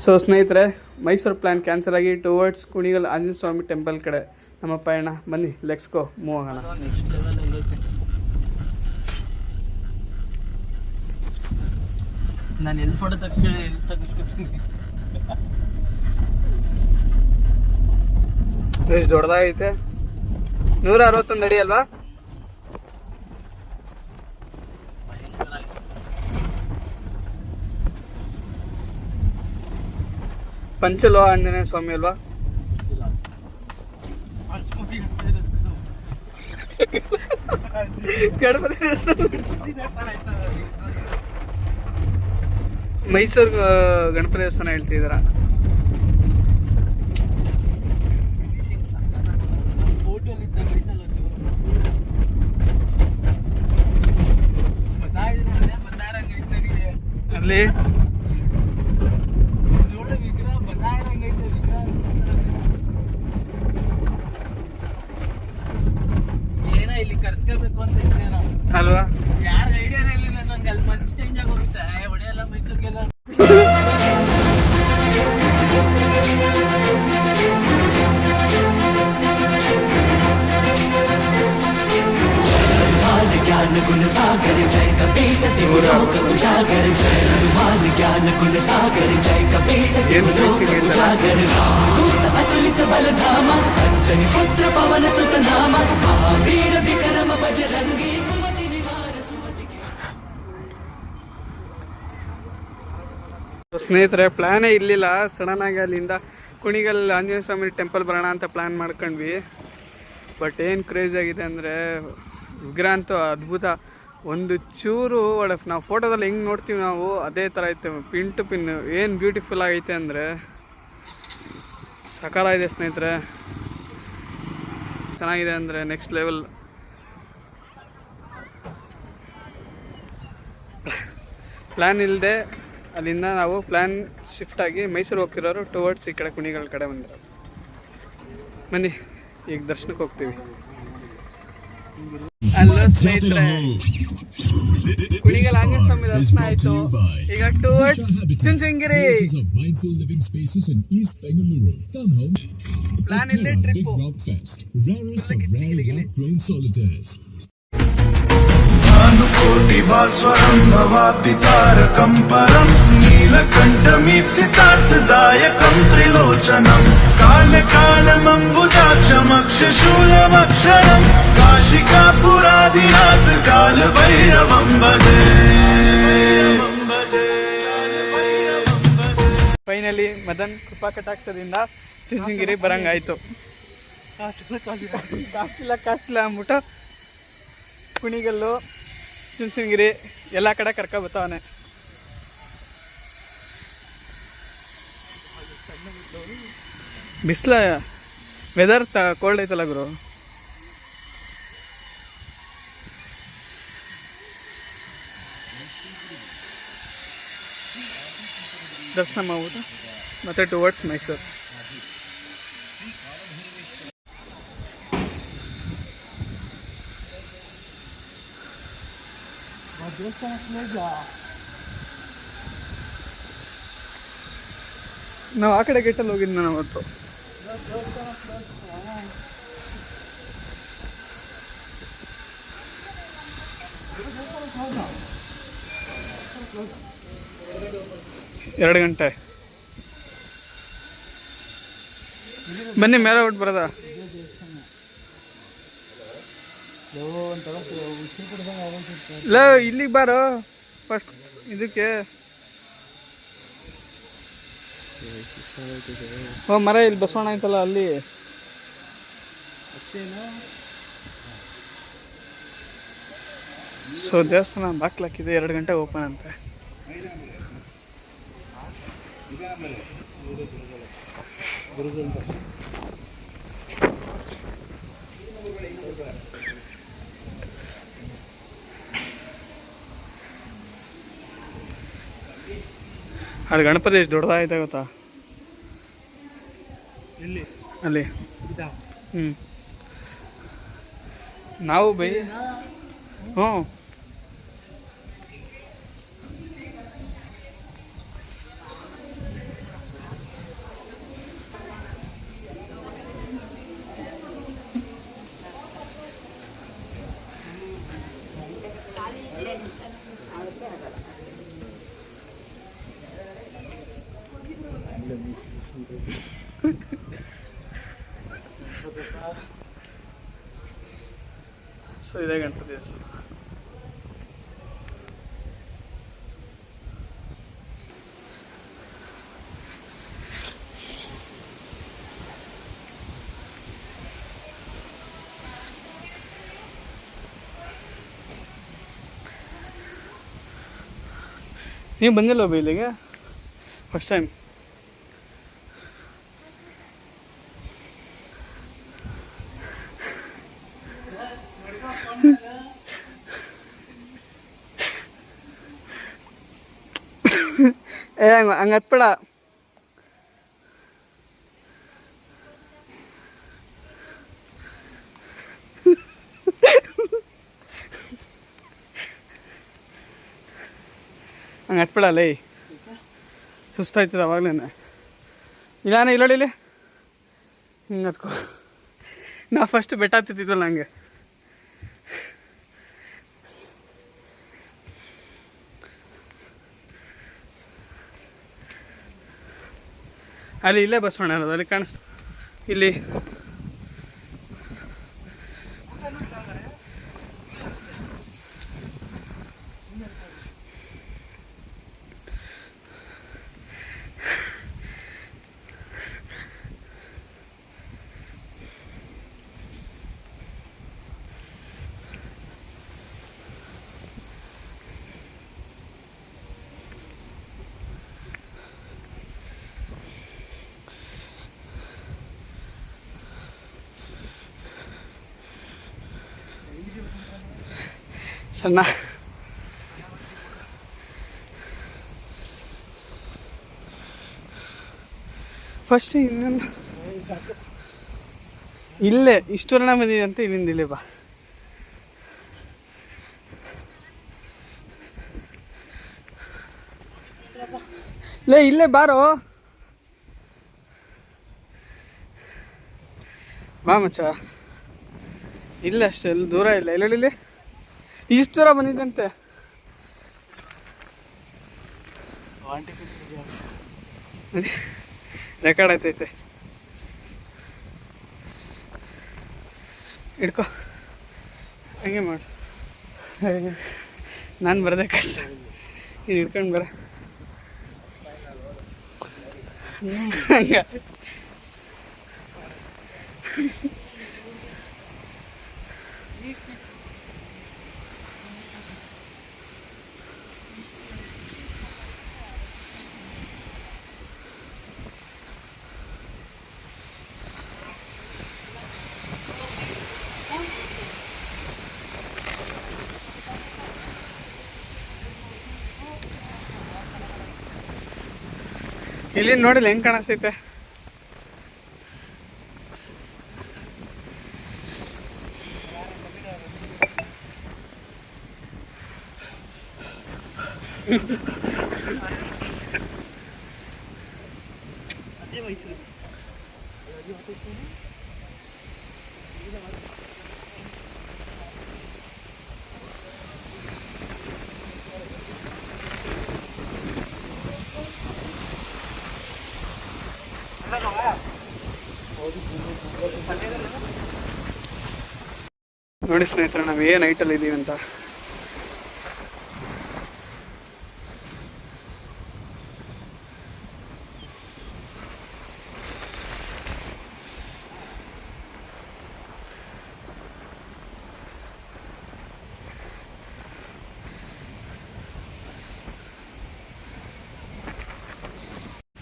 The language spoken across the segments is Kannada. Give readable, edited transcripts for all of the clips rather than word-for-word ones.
ಸೊ ಸ್ನೇಹಿತರೆ, ಮೈಸೂರು ಪ್ಲ್ಯಾನ್ ಕ್ಯಾನ್ಸಲ್ ಆಗಿ ಟುವರ್ಡ್ಸ್ ಕುಣಿಗಲ್ ಆಂಜನೇಯ ಸ್ವಾಮಿ ಟೆಂಪಲ್ ಕಡೆ ನಮ್ಮ ಪಯಣ. ಬನ್ನಿ, ಲೆಟ್ಸ್ ಗೋ, ಮೂವ್ ಆಗೋಣ. ನಾನು ಎಲ್ಲಿ ಫೋಟೋ ತೆಗಿಸ್ಕೊತೀನಿ. ಎಷ್ಟು ದೊಡ್ಡದಾಗೈತೆ, 161 ಅಡಿ ಅಲ್ವಾ? ಪಂಚಲೋ ಆಂಜನೇಯ ಸ್ವಾಮಿ ಅಲ್ವಾ? ಗಣಪತಿ ಮೈಸೂರು ಗಣಪತಿ ದೇವಸ್ಥಾನ ಹೇಳ್ತಿದ್ದೀರಾ? ಅಲ್ಲಿ ಇಲ್ಲಿ ಕರ್ಸ್ಕೋಬೇಕು ಅಂತ ಇದ್ದೇನೆ ಅಲ್ವಾ? ಯಾರ ಐಡಿಯಾ ಇರಲಿಲ್ಲ ನಂಗೆ. ಅಲ್ಲಿ ಮನ್ಸು ಚೇಂಜ್ ಆಗೋಗುತ್ತೆ. ಹೊಡೆಯಲ್ಲ ಮೈಸೂರಿಗೆಲ್ಲ. ज्ञान गुण सागर जय कपीस दिवलोक उजागर जय हनुमान ज्ञान गुण सागर जय कपीस दिवलोक उजागर दूत अतुलित बल धामा अंजनी पुत्र पवन सुत नामा महावीर विक्रम बजरंगी कुमति निवार सुमति. ಸ್ನೇಹಿತರೆ, ಪ್ಲ್ಯಾನೇ ಇರಲಿಲ್ಲ. ಸಡನ್ ಆಗಿ ಅಲ್ಲಿಂದ ಕುಣಿಗಲ್ ಆಂಜನೇಯ ಸ್ವಾಮಿ ಟೆಂಪಲ್ ಬರೋಣ ಅಂತ ಪ್ಲ್ಯಾನ್ ಮಾಡ್ಕೊಂಡ್ವಿ. ಬಟ್ ಏನು ಕ್ರೇಜ್ ಆಗಿದೆ ಅಂದರೆ, ವಿಗ್ರಹ ಅಂತೂ ಅದ್ಭುತ. ಒಂದು ಚೂರು ನಾವು ಫೋಟೋದಲ್ಲಿ ಹೆಂಗೆ ನೋಡ್ತೀವಿ ನಾವು ಅದೇ ಥರ ಐತೆ, ಪಿನ್ ಟು ಪಿನ್. ಏನು ಬ್ಯೂಟಿಫುಲ್ ಆಗೈತೆ ಅಂದರೆ ಸಕಾಲ ಇದೆ ಸ್ನೇಹಿತರೆ, ಚೆನ್ನಾಗಿದೆ ಅಂದರೆ ನೆಕ್ಸ್ಟ್ ಲೆವೆಲ್. ಪ್ಲ್ಯಾನ್ ಇಲ್ಲದೆ ಅಲ್ಲಿಂದ ನಾವು ಪ್ಲ್ಯಾನ್ ಶಿಫ್ಟ್ ಆಗಿ ಮೈಸೂರು ಹೋಗ್ತಿರೋರು ಟುವರ್ಡ್ಸ್ ಈ ಕಡೆ ಕುಣಿಗಲ್ ಕಡೆ ಬಂದಿರೋರು. ಬನ್ನಿ, ಈಗ ದರ್ಶನಕ್ಕೆ ಹೋಗ್ತೀವಿ. ಅಲ್ಲೋ ಸ್ನೇಹಿತರೆ, ಕುಣಿಗಲ್ ಆಂಜನೇಯ ಸ್ವಾಮಿ ದರ್ಶನ ಆಯ್ತು. ಈಗ ಟುವರ್ಡ್ಸ್ ಚುಂಚನಗಿರಿ. ಪ್ಲಾನ್ ಇಲ್ಲೇ ಟ್ರಿಪ್. कोटिभास्वरं भवाब्धि तारकं परं नीलकण्ठमीप्सितार्थदायकं त्रिलोचनं कालकालमम्बुजाक्षमक्षशूलमक्षरं काशिकापुरादिनाथ कालभैरवं भजे. ಫೈನಲಿ ಮದನ್ ಕೃಪಾ ಕಟಾಕ್ಷದಿಂದ ಚುಂಚನಗಿರಿ ಬರಂಗಾಯ್ತು. ಕಾಸಿಲ್ಲ ಅಂದ್ಬಿಟ್ಟು ಕುಣಿಗಲ್ಲು ಚುಂಚನಗಿರಿ ಎಲ್ಲ ಕಡೆ ಕರ್ಕೊ ಬರ್ತಾವನೆ. ಬಿಸಿಲ ವೆದರ್ ಕೋಲ್ಡ್ ಐತಲ್ಲ ಗುರು. ದರ್ಶನ ಮಾಡ್ಬಿಟ್ಟು ಮತ್ತೆ ಟುವರ್ಡ್ಸ್ ಮೈಸೂರು. ನಾವು ಆ ಕಡೆ ಗೇಟಲ್ಲಿ ಹೋಗಿದ್ದು ನಾನು ಅವತ್ತು. ಎರಡು ಗಂಟೆ. ಬನ್ನಿ ಮೇಲೆ ಹೊಟ್ಟು ಬರೋದ. ಇಲ್ಲ, ಇಲ್ಲಿಗೆ ಬಾರೋ ಫಸ್ಟ್. ಇದಕ್ಕೆ ಮರ ಇಲ್ಲಿ ಬಸವಣ್ಣ ಆಯ್ತಲ್ಲ ಅಲ್ಲಿ. ಸೊ ದೇವಸ್ಥಾನ ಬಾಕ್ಲಾಕಿದೆ, 2 ಗಂಟೆ ಓಪನ್ ಅಂತೆ. ಅಲ್ಲಿ ಗಣಪತಿ ಎಷ್ಟು ದೊಡ್ಡದಾಗಿದೆ ಗೊತ್ತಾ? ಅಲ್ಲಿ ನಾವು ಹ್ಞೂ ಸೊ ಇದೇ ಗಣಪತಿ ದೇವಸ್ಥಾನ. ನೀವು ಬಂದಿಲ್ಲ ಒಬ್ಬ ಇಲ್ಲಿಗೆ ಫಸ್ಟ್ ಟೈಮ್? ಹಂಗೆ ಹತ್ಬೇಡ. ಹಂಗೆ ಹತ್ಬೇಡಲ್ಲ ಸುಸ್ತಾಯ್ತದ ಅವಾಗಲೇ. ಇಲ್ಲಾನ ಇಲ್ಲೋಡಿಲಿ ಹಿಂಗೆ ಹತ್ಕೋ. ನಾ ಫಸ್ಟ್ ಬೆಟ್ಟ ಹತ್ತಿದ್ವಲ್ಲ ಹಂಗೆ. ಅಲ್ಲಿ ಇಲ್ಲೇ ಬಸವಣ್ಣ ಇರೋದು, ಅಲ್ಲಿ ಕಾಣಿಸ್ತು ಇಲ್ಲಿ. ಸಣ್ಣ ಫಸ್ಟ್ ಇನ್ನೊಂದು ಇಲ್ಲೇ ಇಷ್ಟೊಂದು ಬಂದಿದೆ ಅಂತ ಇಲ್ಲಿಂದ ಇಲ್ಲೇ ಬಾ. ಇಲ್ಲೇ ಬಾರೋ ಬಾ ಮಚ್ಚ. ಇಲ್ಲ ಅಷ್ಟೇ, ಎಲ್ಲ ದೂರ ಇಲ್ಲ. ಇಲ್ಲಿ ಇಷ್ಟು ದೂರ ಬಂದಿದ್ದಂತೆ. ರೆಕಾರ್ಡ್ ಆಯ್ತೈತೆ, ಹಿಡ್ಕೊ. ಹಂಗೆ ಮಾಡು, ನಾನು ಬರೋದೇ ಕಷ್ಟ. ನೀನು ಹಿಡ್ಕೊಂಡು ಬರ. ಹಂಗೆ ಇಲ್ಲಿ ನೋಡಿಲ್ಲ ಹೆಂಗೆ ಕಾಣಿಸ್ತೈತೆ. ನೋಡಿ ಸ್ನೇಹಿತರೆ, ನಾವು ಏನು ಹೈಟಲ್ಲಿ ಇದ್ದೀವಿ ಅಂತ.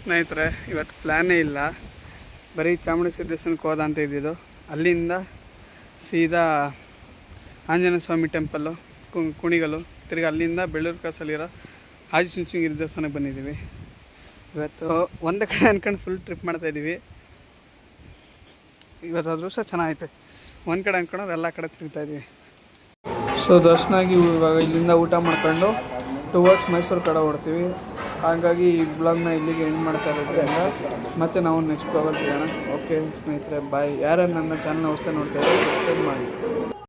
ಸ್ನೇಹಿತರೆ, ಇವತ್ತು ಪ್ಲ್ಯಾನೇ ಇಲ್ಲ, ಬರೀ ಚಾಮುಂಡೇಶ್ವರಿ ದೇವಸ್ಥಾನಕ್ಕೆ ಹೋದ ಅಂತ ಇದ್ದಿದ್ದು. ಅಲ್ಲಿಂದ ಸೀದಾ ಆಂಜನೇಯ ಸ್ವಾಮಿ ಟೆಂಪಲ್ಲು, ಕುಣಿಗಲು, ತಿರ್ಗಿ ಅಲ್ಲಿಂದ ಬೆಳ್ಳೂರು ಕ್ರಾಸಲ್ಲಿರೋ ಆದಿಚುಂಚನಗಿರಿ ದೇವಸ್ಥಾನಕ್ಕೆ ಬಂದಿದ್ದೀವಿ. ಇವತ್ತು ಒಂದೇ ಕಡೆ ಅಂದ್ಕೊಂಡು ಫುಲ್ ಟ್ರಿಪ್ ಮಾಡ್ತಾಯಿದ್ದೀವಿ. ಇವತ್ತು ಅದೃಷ್ಟ ಚೆನ್ನಾಗೈತೆ. ಒಂದು ಕಡೆ ಅಂದ್ಕೊಂಡ್ರೆ ಎಲ್ಲ ಕಡೆ ತಿರುಗ್ತಾಯಿದ್ದೀವಿ. ಸೊ ದರ್ಶನ ಆಗಿ ಇವಾಗ ಇಲ್ಲಿಂದ ಊಟ ಮಾಡ್ಕೊಂಡು ಟುವರ್ಡ್ಸ್ ಮೈಸೂರು ಕಡೆ ಹೊಡ್ತೀವಿ. ಹಾಗಾಗಿ ಈ ಬ್ಲಾಗ್ನ ಇಲ್ಲಿಗೆ ಎಂಡ್ ಮಾಡ್ತಾ ಇರೋದ್ರಿಂದ ಮತ್ತೆ ನಾವು ನೆಕ್ಸ್ಟ್ ಬ್ಲಾಗಲ್ಲಿ ಸಿಗೋಣ. ಓಕೆ ಸ್ನೇಹಿತರೆ, ಬಾಯ್. ಯಾರು ನನ್ನ ಚಾನಲ್ನ ಹೊಸ ನೋಡ್ತಾ ಇದ್ದಾರೆ ಸಬ್ಸ್ಕ್ರೈಬ್ ಮಾಡಿ.